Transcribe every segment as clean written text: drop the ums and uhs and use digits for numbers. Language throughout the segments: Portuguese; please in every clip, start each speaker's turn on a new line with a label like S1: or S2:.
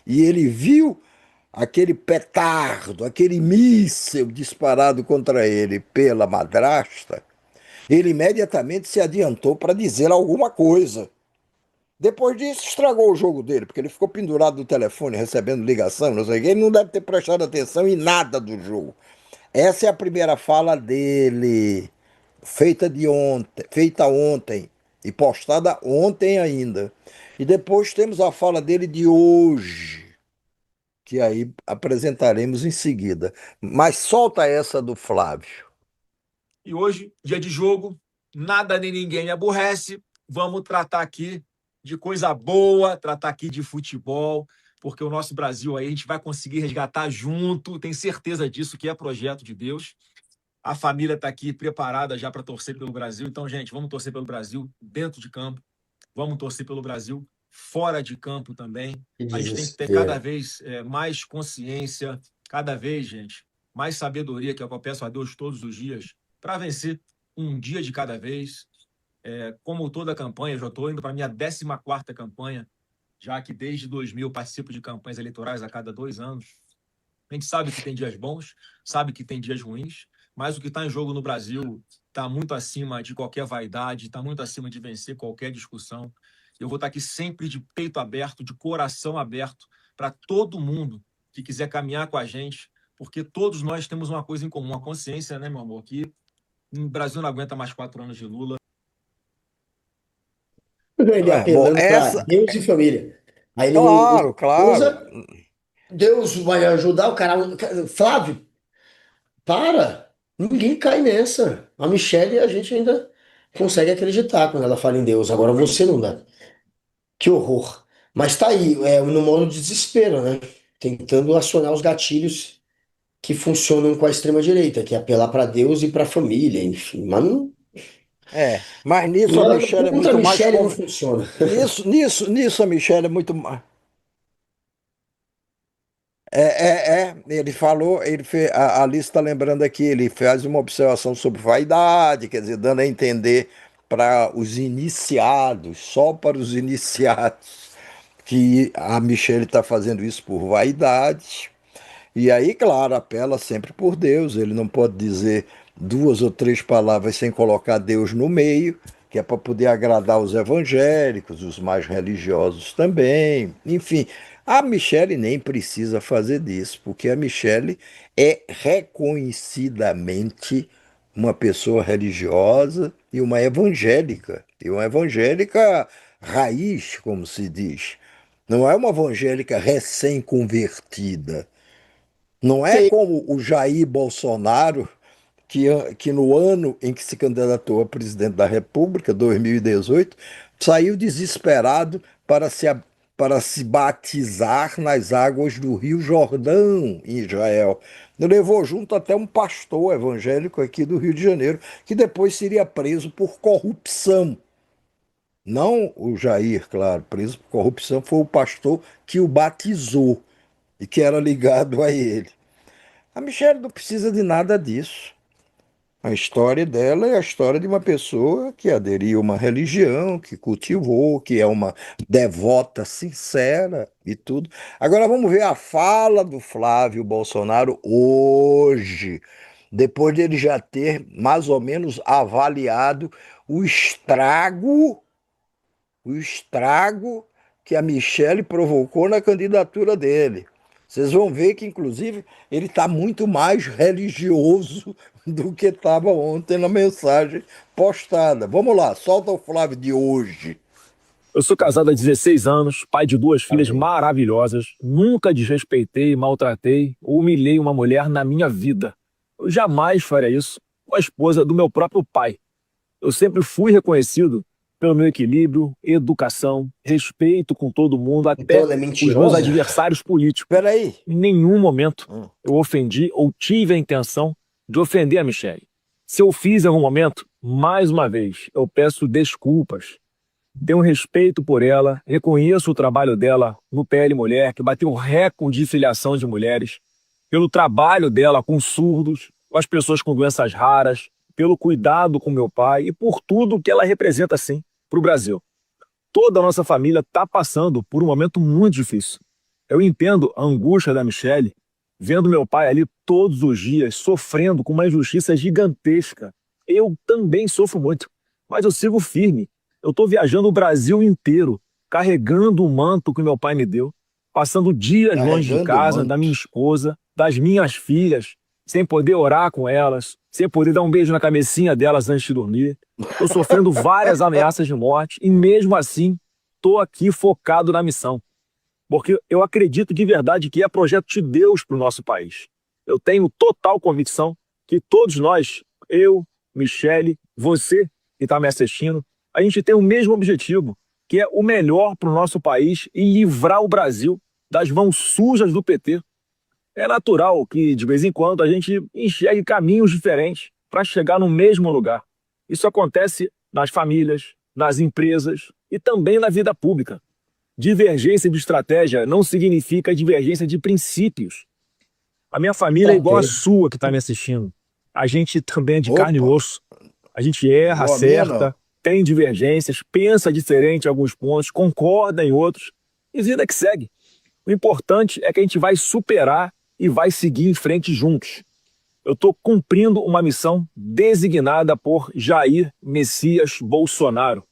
S1: e ele viu aquele petardo, aquele míssil disparado contra ele pela madrasta, ele imediatamente se adiantou para dizer alguma coisa. Depois disso, estragou o jogo dele, porque ele ficou pendurado no telefone, recebendo ligação, não sei o quê. Ele não deve ter prestado atenção em nada do jogo. Essa é a primeira fala dele, feita ontem e postada ontem ainda. E depois temos a fala dele de hoje, que aí apresentaremos em seguida. Mas solta essa do Flávio.
S2: E hoje, dia de jogo, nada nem ninguém me aborrece. Vamos tratar aqui de coisa boa, tratar aqui de futebol, porque o nosso Brasil aí a gente vai conseguir resgatar junto, tenho certeza disso, que é projeto de Deus. A família está aqui preparada já para torcer pelo Brasil. Então, gente, vamos torcer pelo Brasil dentro de campo, vamos torcer pelo Brasil fora de campo também.
S3: Que
S2: A gente tem que ter cada
S3: desespero.
S2: vez mais consciência, cada vez, gente, mais sabedoria, que é o que eu peço a Deus todos os dias, para vencer um dia de cada vez. Como toda campanha, eu já estou indo para a minha 14ª campanha, já que desde 2000 participo de campanhas eleitorais a cada 2 anos. A gente sabe que tem dias bons, sabe que tem dias ruins, mas o que está em jogo no Brasil está muito acima de qualquer vaidade, está muito acima de vencer qualquer discussão. Eu vou estar aqui sempre de peito aberto, de coração aberto, para todo mundo que quiser caminhar com a gente, porque todos nós temos uma coisa em comum, a consciência, né, meu amor, que o Brasil não aguenta mais 4 anos de Lula.
S3: Ele
S1: Bom,
S3: apelando para
S1: essa,
S3: Deus e família. Aí ele
S1: claro, claro.
S3: usa, Deus vai ajudar o cara. Flávio, para! Ninguém cai nessa. A Michelle a gente ainda consegue acreditar quando ela fala em Deus. Agora você não dá. Que horror. Mas tá aí, no modo de desespero, né? Tentando acionar os gatilhos que funcionam com a extrema-direita, que é apelar para Deus e para a família, enfim. Mas
S1: Mas nisso a Michelle é
S3: contra a
S1: muito mais.
S3: Michelle não funciona.
S1: Nisso a Michelle é muito mais. Ele falou, a Alice está lembrando aqui, ele faz uma observação sobre vaidade, quer dizer, dando a entender para os iniciados, só para os iniciados, que a Michelle está fazendo isso por vaidade. E aí, claro, apela sempre por Deus. Ele não pode dizer duas ou três palavras sem colocar Deus no meio, que é para poder agradar os evangélicos, os mais religiosos também. Enfim, a Michele nem precisa fazer disso, porque a Michele é reconhecidamente uma pessoa religiosa e uma evangélica raiz, como se diz. Não é uma evangélica recém-convertida. Não é
S3: Sim.
S1: como o Jair Bolsonaro, que no ano em que se candidatou a presidente da República, 2018, saiu desesperado para se batizar nas águas do Rio Jordão, em Israel. Levou junto até um pastor evangélico aqui do Rio de Janeiro, que depois seria preso por corrupção. Não o Jair, claro, preso por corrupção foi o pastor que o batizou e que era ligado a ele. A Michelle não precisa de nada disso. A história dela é a história de uma pessoa que aderiu a uma religião, que cultivou, que é uma devota sincera e tudo. Agora vamos ver a fala do Flávio Bolsonaro hoje, depois dele já ter mais ou menos avaliado o estrago, o estrago que a Michelle provocou na candidatura dele. Vocês vão ver que, inclusive, ele está muito mais religioso do que estava ontem na mensagem postada. Vamos lá, solta o Flávio de hoje.
S4: Eu sou casado há 16 anos, pai de duas filhas
S1: Parabéns.
S4: maravilhosas. Nunca desrespeitei, maltratei ou humilhei uma mulher na minha vida. Eu jamais faria isso com a esposa do meu próprio pai. Eu sempre fui reconhecido pelo meu equilíbrio, educação, respeito com todo mundo,
S3: Então
S4: até
S3: ela é
S4: os meus
S3: mentirosa?
S4: adversários políticos.
S1: Espera aí.
S4: Em nenhum momento
S1: Hum.
S4: eu ofendi ou tive a intenção de ofender a Michelle. Se eu fiz em algum momento, mais uma vez, eu peço desculpas. Tenho respeito por ela, reconheço o trabalho dela no PL Mulher, que bateu recorde de filiação de mulheres, pelo trabalho dela com surdos, com as pessoas com doenças raras, pelo cuidado com meu pai e por tudo que ela representa, sim, para o Brasil. Toda a nossa família está passando por um momento muito difícil. Eu entendo a angústia da Michelle, vendo meu pai ali todos os dias sofrendo com uma injustiça gigantesca. Eu também sofro muito, mas eu sigo firme. Eu estou viajando o Brasil inteiro, carregando o manto que meu pai me deu, passando dias longe de
S1: Carregando o
S4: casa, da minha
S1: manto.
S4: esposa, das minhas filhas, sem poder orar com elas, sem poder dar um beijo na cabecinha delas antes de dormir. Estou sofrendo várias ameaças de morte e, mesmo assim, estou aqui focado na missão. Porque eu acredito de verdade que é projeto de Deus para o nosso país. Eu tenho total convicção que todos nós, eu, Michele, você que está me assistindo, a gente tem o mesmo objetivo, que é o melhor para o nosso país e livrar o Brasil das mãos sujas do PT. É natural que, de vez em quando, a gente enxergue caminhos diferentes para chegar no mesmo lugar. Isso acontece nas famílias, nas empresas e também na vida pública. Divergência de estratégia não significa divergência de princípios. A minha família é igual a
S3: Ok.
S4: sua que está me assistindo. A gente também é de carne e
S1: Opa,
S4: osso. A gente erra,
S1: igual a minha não.
S4: acerta, tem divergências, pensa diferente em alguns pontos, concorda em outros. E vida que segue. O importante é que a gente vai superar e vai seguir em frente juntos. Eu estou cumprindo uma missão designada por Jair Messias Bolsonaro.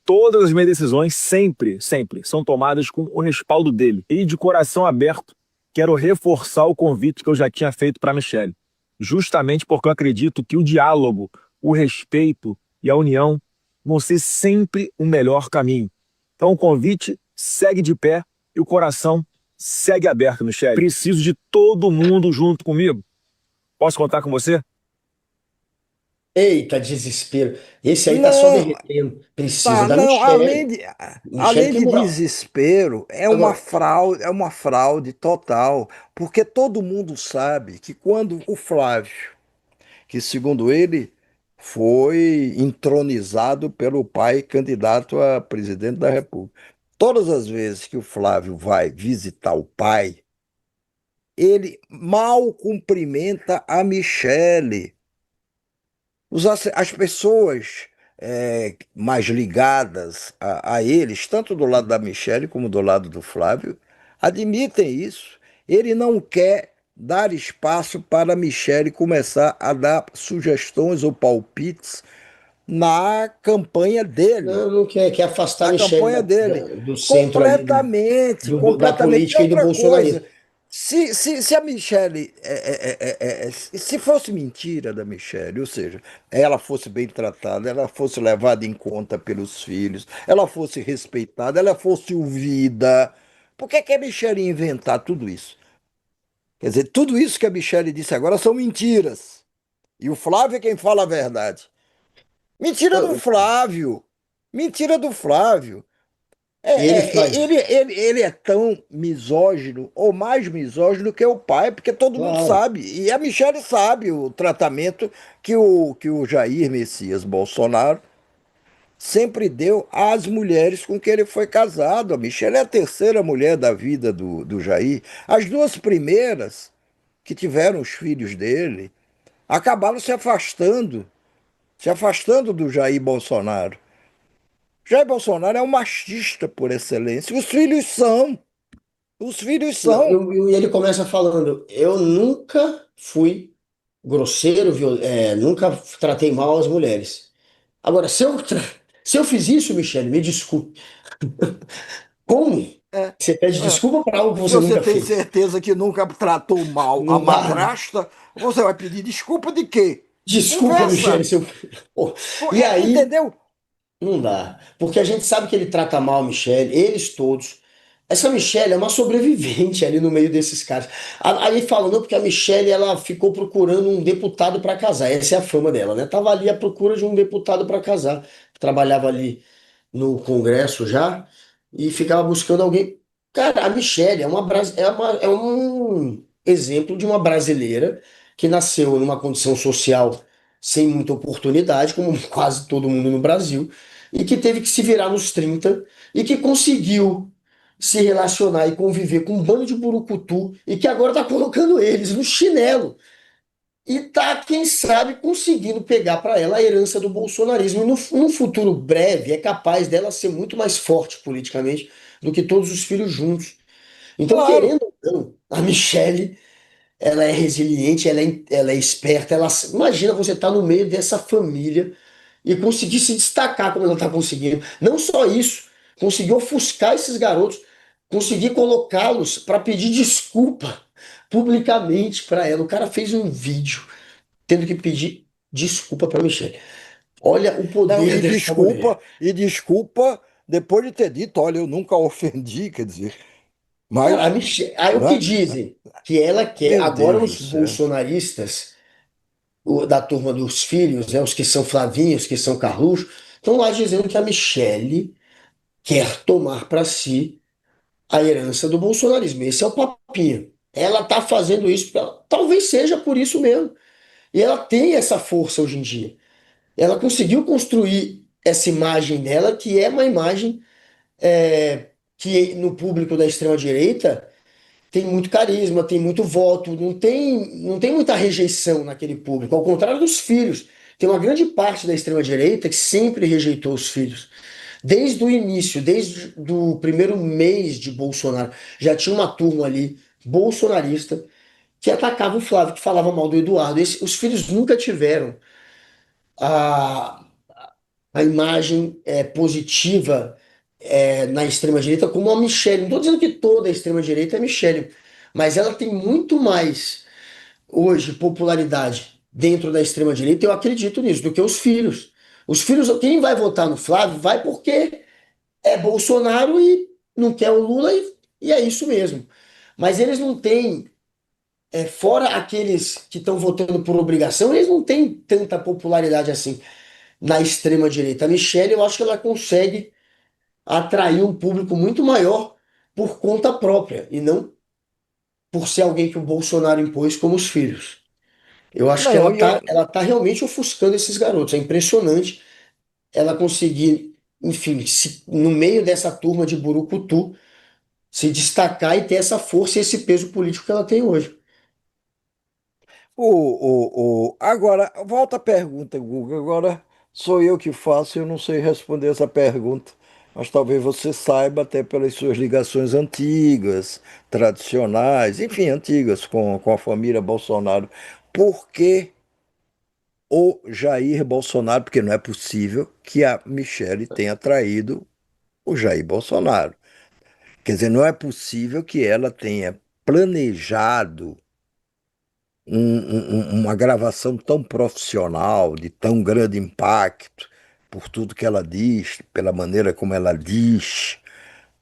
S4: Todas as minhas decisões sempre, sempre são tomadas com o respaldo dele. E de coração aberto, quero reforçar o convite que eu já tinha feito para a Michelle. Justamente porque eu acredito que o diálogo, o respeito e a união vão ser sempre o melhor caminho. Então o convite segue de pé e o coração segue aberto, Michelle. Preciso de todo mundo junto comigo. Posso contar com você?
S3: Eita, desespero. Esse aí tá só
S1: Não,
S3: derretendo. Precisa
S1: tá,
S3: da
S1: não,
S3: Michelle. Michelle
S1: além
S3: tem
S1: de
S3: moral.
S1: desespero,
S3: Agora,
S1: é uma fraude total, porque todo mundo sabe que quando o Flávio, que segundo ele foi entronizado pelo pai candidato a presidente da República, todas as vezes que o Flávio vai visitar o pai, ele mal cumprimenta a Michele. As pessoas mais ligadas a eles, tanto do lado da Michelle como do lado do Flávio, admitem isso. Ele não quer dar espaço para a Michelle começar a dar sugestões ou palpites na campanha dele.
S3: não, não quer afastar a
S1: Na
S3: Michelle
S1: campanha dele.
S3: do centro ali,
S1: Completamente,
S3: da
S1: completamente. E
S3: política e do
S1: outra coisa,
S3: bolsonarismo.
S1: se a Michelle, se fosse mentira da Michelle, ou seja, ela fosse bem tratada, ela fosse levada em conta pelos filhos, ela fosse respeitada, ela fosse ouvida, por que que a Michelle ia inventar tudo isso? Quer dizer, tudo isso que a Michelle disse agora são mentiras. E o Flávio é quem fala a verdade. Mentira do
S3: Não,
S1: Flávio. Mentira do Flávio.
S3: ele faz.
S1: Ele é tão misógino, ou mais misógino que o pai, porque todo mundo
S3: Claro.
S1: sabe. E a Michelle sabe o tratamento que o Jair Messias Bolsonaro sempre deu às mulheres com que ele foi casado. A Michelle é a terceira mulher da vida do Jair. As duas primeiras, que tiveram os filhos dele, acabaram se afastando do Jair Bolsonaro. Jair Bolsonaro é um machista por excelência. Os filhos são. Os filhos
S3: Não,
S1: são.
S3: e ele começa falando: eu nunca fui grosseiro, nunca tratei mal as mulheres. Agora, se eu fiz isso, Michele, me desculpe. Como?
S1: É,
S3: Você pede
S1: é.
S3: desculpa por algo que
S1: Se
S3: você
S1: você
S3: nunca
S1: tem
S3: fez.
S1: certeza que nunca tratou mal a
S3: Não dá.
S1: madrasta, você vai pedir desculpa de quê?
S3: Desculpa, Michele,
S1: Conversa.
S3: se eu. Pô, e aí,
S1: Entendeu?
S3: não dá. Porque a gente sabe que ele trata mal a Michelle, eles todos. Essa Michelle é uma sobrevivente ali no meio desses caras. Aí falam, não, porque a Michelle ela ficou procurando um deputado para casar. Essa é a fama dela, né? Tava ali à procura de um deputado para casar. Trabalhava ali no Congresso já e ficava buscando alguém. Cara, a Michelle é um exemplo de uma brasileira que nasceu numa condição social sem muita oportunidade, como quase todo mundo no Brasil, e que teve que se virar nos 30 e que conseguiu se relacionar e conviver com um bando de burucutu e que agora está colocando eles no chinelo. E tá, quem sabe, conseguindo pegar para ela a herança do bolsonarismo. E num futuro breve, é capaz dela ser muito mais forte politicamente do que todos os filhos juntos. Então,
S1: Claro.
S3: querendo ou não, a Michelle, ela é resiliente, ela é esperta, imagina você estar no meio dessa família e conseguir se destacar como ela está conseguindo. Não só isso, conseguir ofuscar esses garotos, conseguir colocá-los para pedir desculpa publicamente para ela. O cara fez um vídeo tendo que pedir desculpa para Michelle. Olha o
S1: Não,
S3: poder dessa mulher.
S1: e desculpa depois de ter dito, olha, eu nunca a ofendi, quer dizer,
S3: Cara, a
S1: mas,
S3: Michelle, aí o que
S1: né?
S3: dizem? Que ela quer,
S1: Meu
S3: agora
S1: Deus do
S3: os
S1: céu.
S3: bolsonaristas, da turma dos filhos, né, os que são Flavinhos, que são Carluxo, estão lá dizendo que a Michelle quer tomar para si a herança do bolsonarismo. Esse é o papinho. Ela está fazendo isso, talvez seja por isso mesmo. E ela tem essa força hoje em dia. Ela conseguiu construir essa imagem dela, que é uma imagem que no público da extrema-direita tem muito carisma, tem muito voto, não tem muita rejeição naquele público, ao contrário dos filhos. Tem uma grande parte da extrema-direita que sempre rejeitou os filhos. Desde o início, desde o primeiro mês de Bolsonaro, já tinha uma turma ali bolsonarista que atacava o Flávio, que falava mal do Eduardo. Os filhos nunca tiveram a, a imagem positiva na extrema-direita como a Michelle. Não estou dizendo que toda a extrema-direita é Michelle, mas ela tem muito mais hoje popularidade dentro da extrema-direita, eu acredito nisso, do que os filhos. Os filhos, quem vai votar no Flávio vai porque é Bolsonaro e não quer o Lula e é isso mesmo. Mas eles não têm, fora aqueles que estão votando por obrigação, eles não têm tanta popularidade assim na extrema-direita. A Michelle, eu acho que ela consegue atrair um público muito maior por conta própria e não por ser alguém que o Bolsonaro impôs como os filhos. Eu acho que
S1: Não,
S3: ela tá realmente ofuscando esses garotos. É impressionante ela conseguir, enfim, no meio dessa turma de Burucutu, se destacar e ter essa força e esse peso político que ela tem hoje.
S1: agora, volta a pergunta, Guga. Agora sou eu que faço, eu não sei responder essa pergunta, mas talvez você saiba, até pelas suas ligações antigas, tradicionais, enfim, antigas com a família Bolsonaro. Por que o Jair Bolsonaro? Porque não é possível que a Michele tenha traído o Jair Bolsonaro. Quer dizer, não é possível que ela tenha planejado uma gravação tão profissional, de tão grande impacto, por tudo que ela diz, pela maneira como ela diz,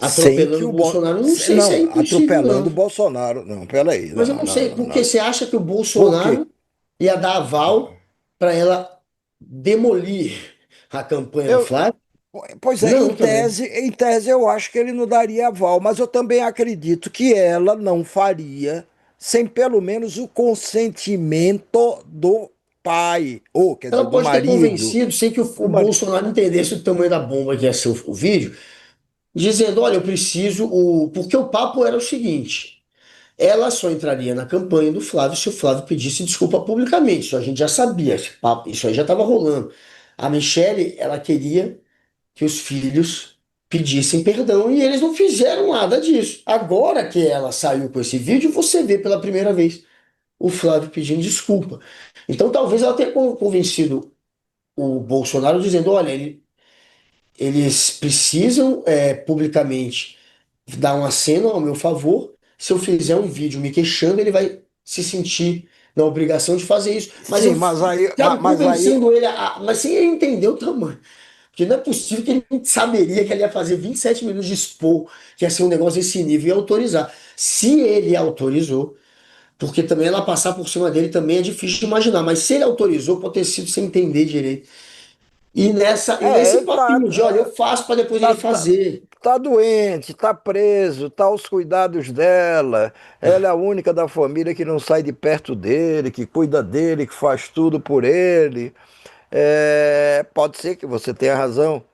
S1: sem que
S3: Atropelando o
S1: o
S3: Bolsonaro, não sei se é
S1: não,
S3: impossível,
S1: atropelando o
S3: não.
S1: Bolsonaro. Não, peraí,
S3: Mas eu
S1: não,
S3: não sei,
S1: não,
S3: porque
S1: não.
S3: você acha que o
S1: Por quê?
S3: Bolsonaro ia dar aval para ela demolir a campanha do
S1: Eu,
S3: Flávio?
S1: pois é,
S3: Não, também.
S1: em tese eu acho que ele não daria aval, mas eu também acredito que ela não faria sem pelo menos o consentimento do pai, ou quer dizer,
S3: Ela
S1: do
S3: pode ter
S1: marido.
S3: convencido sem que o
S1: Do marido.
S3: Bolsonaro entendesse o tamanho da bomba que ia ser o vídeo, dizendo: olha, eu preciso. Porque o papo era o seguinte: ela só entraria na campanha do Flávio se o Flávio pedisse desculpa publicamente. Isso a gente já sabia, esse papo, isso aí já estava rolando. A Michelle, ela queria que os filhos pedissem perdão e eles não fizeram nada disso. Agora que ela saiu com esse vídeo, você vê pela primeira vez o Flávio pedindo desculpa. Então talvez ela tenha convencido o Bolsonaro dizendo: olha, eles precisam publicamente dar um aceno ao meu favor. Se eu fizer um vídeo me queixando, ele vai se sentir na obrigação de fazer isso. Mas eu,
S1: Sim,
S3: sabe,
S1: mas aí,
S3: convencendo ele mas sem ele entender o tamanho. Porque não é possível que ele saberia que ele ia fazer 27 minutos de expor, que ia ser um negócio desse nível e autorizar. Se ele autorizou, porque também ela passar por cima dele também é difícil de imaginar, mas se ele autorizou, pode ter sido sem entender direito. E nesse
S1: ele
S3: papinho de, olha, eu faço para depois ele
S1: tá, tá,
S3: fazer.
S1: tá doente, tá preso, tá aos cuidados dela. Ela é a única da família que não sai de perto dele, que cuida dele, que faz tudo por ele. É, pode ser que você tenha razão.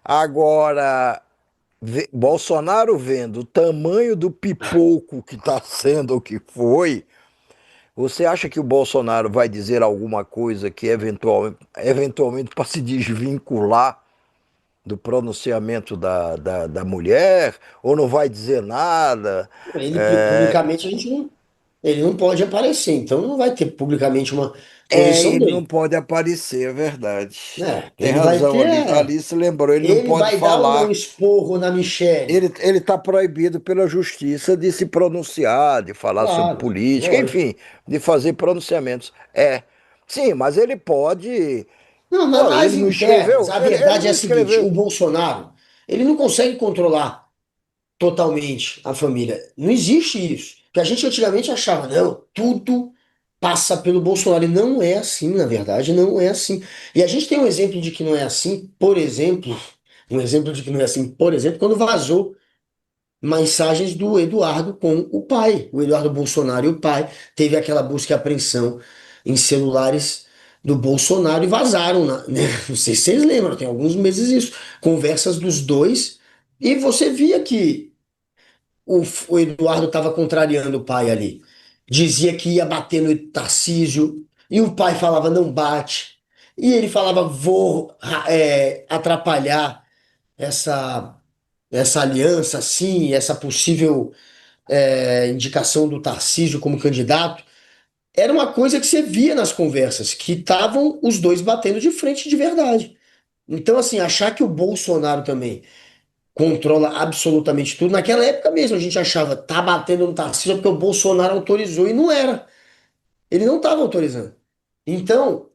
S1: Agora, Bolsonaro vendo o tamanho do pipoco que está sendo o que foi, você acha que o Bolsonaro vai dizer alguma coisa que eventualmente para se desvincular do pronunciamento da mulher, ou não vai dizer nada.
S3: Ele
S1: É,
S3: publicamente ele não pode aparecer, então não vai ter publicamente uma posição
S1: ele não
S3: dele,
S1: pode aparecer, é verdade.
S3: né?
S1: Tem razão, Alice lembrou, ele não
S3: Ele
S1: pode
S3: vai dar ou não
S1: falar.
S3: esporro na Michelle?
S1: Ele está proibido pela justiça de se pronunciar, de falar sobre
S3: Claro,
S1: política,
S3: lógico.
S1: enfim, de fazer pronunciamentos. É, sim, mas ele pode.
S3: Não,
S1: Pô,
S3: nas
S1: ele não
S3: internas,
S1: escreveu?
S3: a
S1: Ele
S3: verdade é
S1: não
S3: a seguinte: o
S1: escreveu.
S3: Bolsonaro, ele não consegue controlar totalmente a família. Não existe isso. Porque a gente antigamente achava, não, tudo passa pelo Bolsonaro. E não é assim, na verdade, não é assim. E a gente tem um exemplo de que não é assim, por exemplo, um exemplo de que não é assim, por exemplo, quando vazou mensagens do Eduardo com o pai. O Eduardo Bolsonaro e o pai teve aquela busca e apreensão em celulares do Bolsonaro e vazaram, né? Não sei se vocês lembram, tem alguns meses isso, conversas dos dois, e você via que o Eduardo estava contrariando o pai ali. Dizia que ia bater no Tarcísio, e o pai falava não bate. E ele falava vou atrapalhar essa, essa aliança, assim, essa possível indicação do Tarcísio como candidato. Era uma coisa que você via nas conversas, que estavam os dois batendo de frente de verdade. Então, assim, achar que o Bolsonaro também controla absolutamente tudo. Naquela época mesmo a gente achava, tá batendo no Tarcísio porque o Bolsonaro autorizou e não era. Ele não estava autorizando. Então,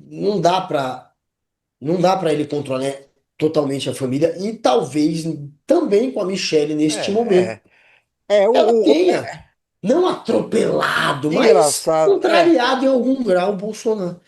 S3: não dá para ele controlar totalmente a família e talvez também com a Michelle neste
S1: É,
S3: momento.
S1: é. É,
S3: Ela tenha não atropelado, mas
S1: engraçado.
S3: contrariado em algum grau o Bolsonaro.